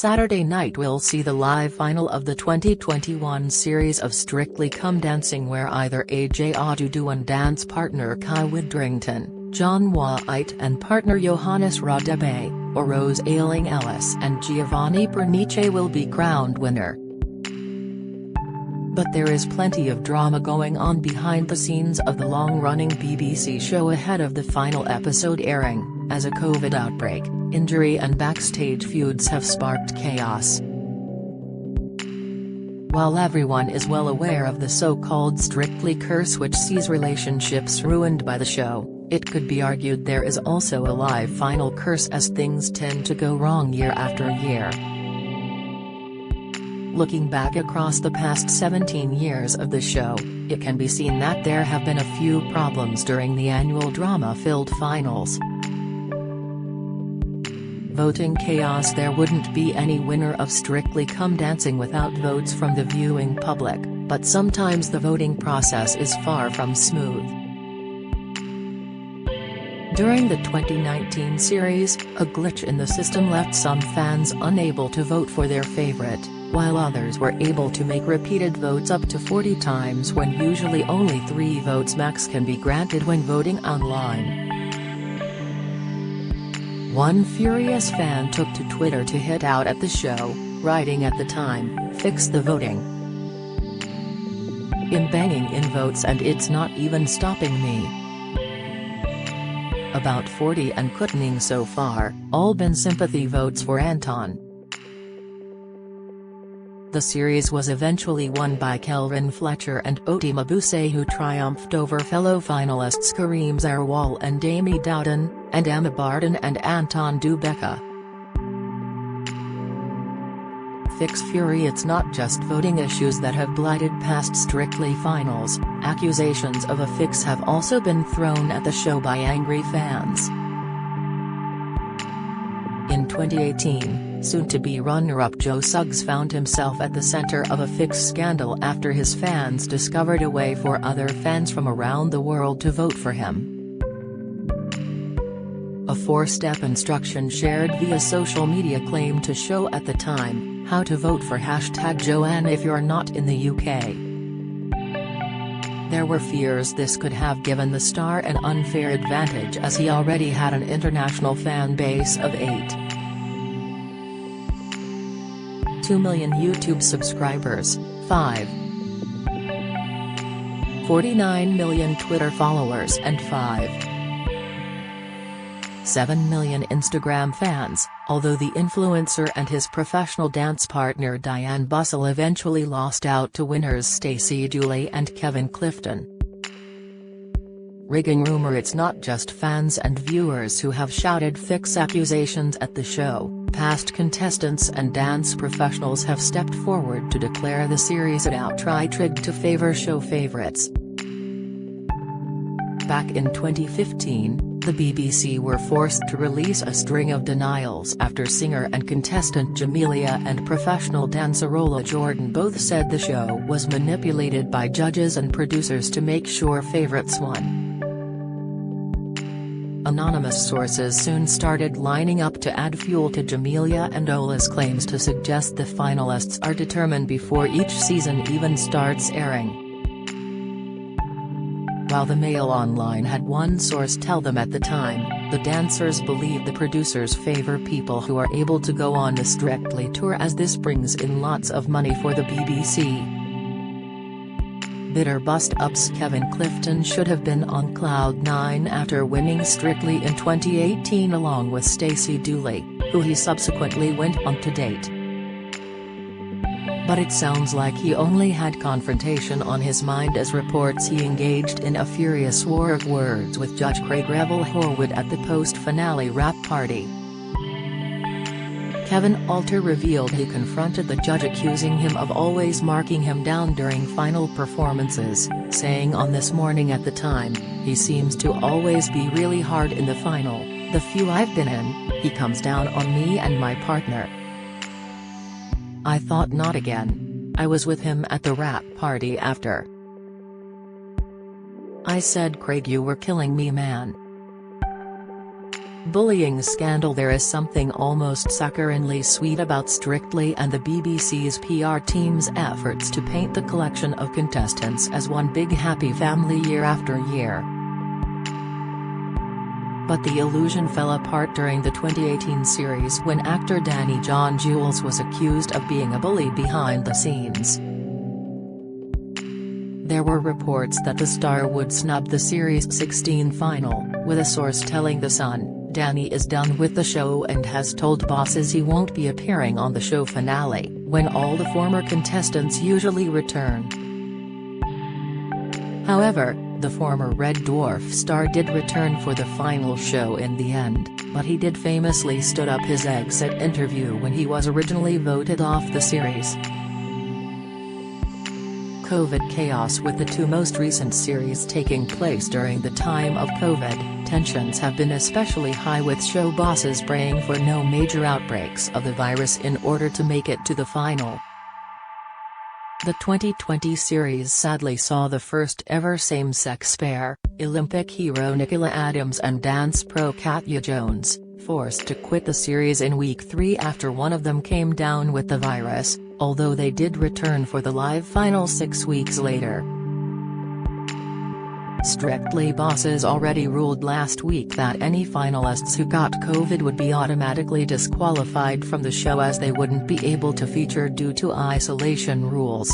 Saturday night will see the live final of the 2021 series of Strictly Come Dancing, where either AJ Odudu and dance partner Kai Widrington, John White and partner Johannes Radebe, or Rose Ayling-Ellis and Giovanni Pernice will be crowned winner. But there is plenty of drama going on behind the scenes of the long-running BBC show ahead of the final episode airing, as a COVID outbreak, injury and backstage feuds have sparked chaos. While everyone is well aware of the so-called Strictly curse which sees relationships ruined by the show, it could be argued there is also a live final curse, as things tend to go wrong year after year. Looking back across the past 17 years of the show, it can be seen that there have been a few problems during the annual drama-filled finals. Voting chaos. There wouldn't be any winner of Strictly Come Dancing without votes from the viewing public, but sometimes the voting process is far from smooth. During the 2019 series, a glitch in the system left some fans unable to vote for their favorite, while others were able to make repeated votes up to 40 times when usually only 3 votes max can be granted when voting online. One furious fan took to Twitter to hit out at the show, writing at the time, "Fix the voting. I'm banging in votes and it's not even stopping me." About 40 and counting so far, all been sympathy votes for Anton. The series was eventually won by Kelvin Fletcher and Oti Mabuse, who triumphed over fellow finalists Kareem Zarwal and Amy Dowden, and Emma Barden and Anton Dubeka. Fix Fury. It's not just voting issues that have blighted past Strictly finals, accusations of a fix have also been thrown at the show by angry fans. In 2018, soon-to-be runner-up Joe Suggs found himself at the center of a fix scandal after his fans discovered a way for other fans from around the world to vote for him. A 4-step instruction shared via social media claimed to show at the time how to vote for #Joanne if you're not in the UK. There were fears this could have given the star an unfair advantage, as he already had an international fan base of 8.2 million YouTube subscribers, 5.49 million Twitter followers and 5.7 million Instagram fans, although the influencer and his professional dance partner Diane Bussell eventually lost out to winners Stacey Dooley and Kevin Clifton. Rigging rumor. It's not just fans and viewers who have shouted fix accusations at the show. Past contestants and dance professionals have stepped forward to declare the series an outright rig to favor show favorites. Back in 2015, the BBC were forced to release a string of denials after singer and contestant Jamelia and professional dancer Ola Jordan both said the show was manipulated by judges and producers to make sure favorites won. Anonymous sources soon started lining up to add fuel to Jamelia and Ola's claims to suggest the finalists are determined before each season even starts airing. While the Mail Online had one source tell them at the time, the dancers believe the producers favor people who are able to go on the Strictly tour, as this brings in lots of money for the BBC. Bitter bust-ups. Kevin Clifton should have been on cloud 9 after winning Strictly in 2018 along with Stacey Dooley, who he subsequently went on to date. But it sounds like he only had confrontation on his mind, as reports he engaged in a furious war of words with Judge Craig Revel Horwood at the post-finale wrap party. Kevin Alter revealed he confronted the judge, accusing him of always marking him down during final performances, saying on This Morning at the time, "He seems to always be really hard in the final. The few I've been in, he comes down on me and my partner. I thought not again. I was with him at the wrap party after. I said, Craig, you were killing me, man. bullying scandal. There is something almost saccharinely sweet about Strictly and the BBC's PR team's efforts to paint the collection of contestants as one big happy family year after year. But the illusion fell apart during the 2018 series when actor John-Jules was accused of being a bully behind the scenes. There were reports that the star would snub the series' 16 final, with a source telling The Sun, Danny is done with the show and has told bosses he won't be appearing on the show finale, when all the former contestants usually return. However, the former Red Dwarf star did return for the final show in the end, but he did famously stood up his exit interview when he was originally voted off the series. COVID chaos. With the two most recent series taking place during the time of COVID, tensions have been especially high, with show bosses praying for no major outbreaks of the virus in order to make it to the final. The 2020 series sadly saw the first ever same-sex pair, Olympic hero Nicola Adams and dance pro Katya Jones, forced to quit the series in week 3 after one of them came down with the virus, although they did return for the live final 6 weeks later. Strictly bosses already ruled last week that any finalists who got COVID would be automatically disqualified from the show, as they wouldn't be able to feature due to isolation rules.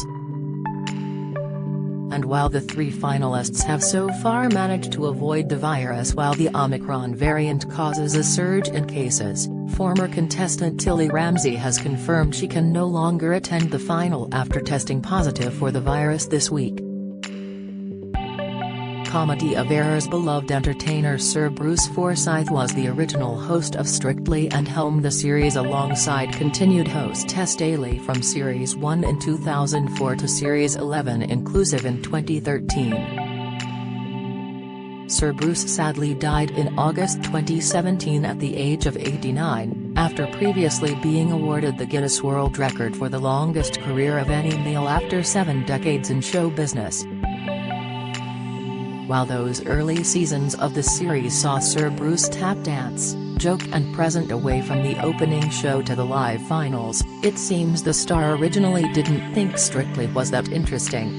And while the 3 finalists have so far managed to avoid the virus while the Omicron variant causes a surge in cases, former contestant Tilly Ramsey has confirmed she can no longer attend the final after testing positive for the virus this week. Comedy of Errors. Beloved entertainer Sir Bruce Forsyth was the original host of Strictly and helmed the series alongside continued hostess Ayling from Series 1 in 2004 to Series 11 inclusive in 2013. Sir Bruce sadly died in August 2017 at the age of 89, after previously being awarded the Guinness World Record for the longest career of any male after 7 decades in show business. While those early seasons of the series saw Sir Bruce tap dance, joke and present away from the opening show to the live finals, it seems the star originally didn't think Strictly was that interesting.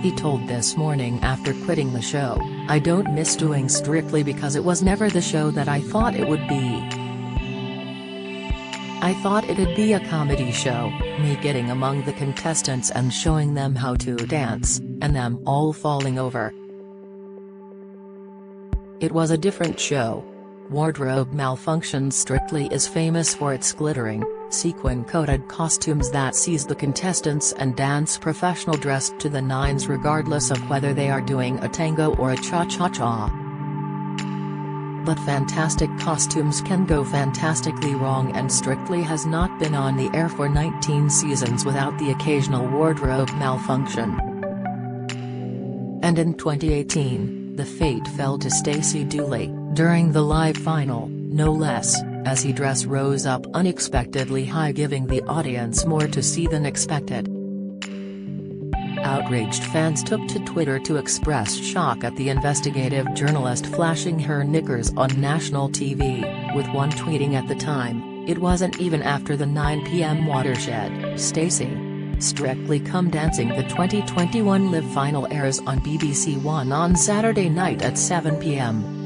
He told This Morning after quitting the show, "I don't miss doing Strictly because it was never the show that I thought it would be. I thought it'd be a comedy show, me getting among the contestants and showing them how to dance, and them all falling over. It was a different show. Wardrobe malfunctions. Strictly is famous for its glittering, sequin-coated costumes that sees the contestants and dance professional dressed to the nines regardless of whether they are doing a tango or a cha-cha-cha. But fantastic costumes can go fantastically wrong, and Strictly has not been on the air for 19 seasons without the occasional wardrobe malfunction. And in 2018, the fate fell to Stacey Dooley, during the live final, no less, as his dress rose up unexpectedly high, giving the audience more to see than expected. Outraged fans took to Twitter to express shock at the investigative journalist flashing her knickers on national TV, with one tweeting at the time, "It wasn't even after the 9 p.m. watershed, Stacey." Strictly Come Dancing. The 2021 Live final airs on BBC One on Saturday night at 7 p.m.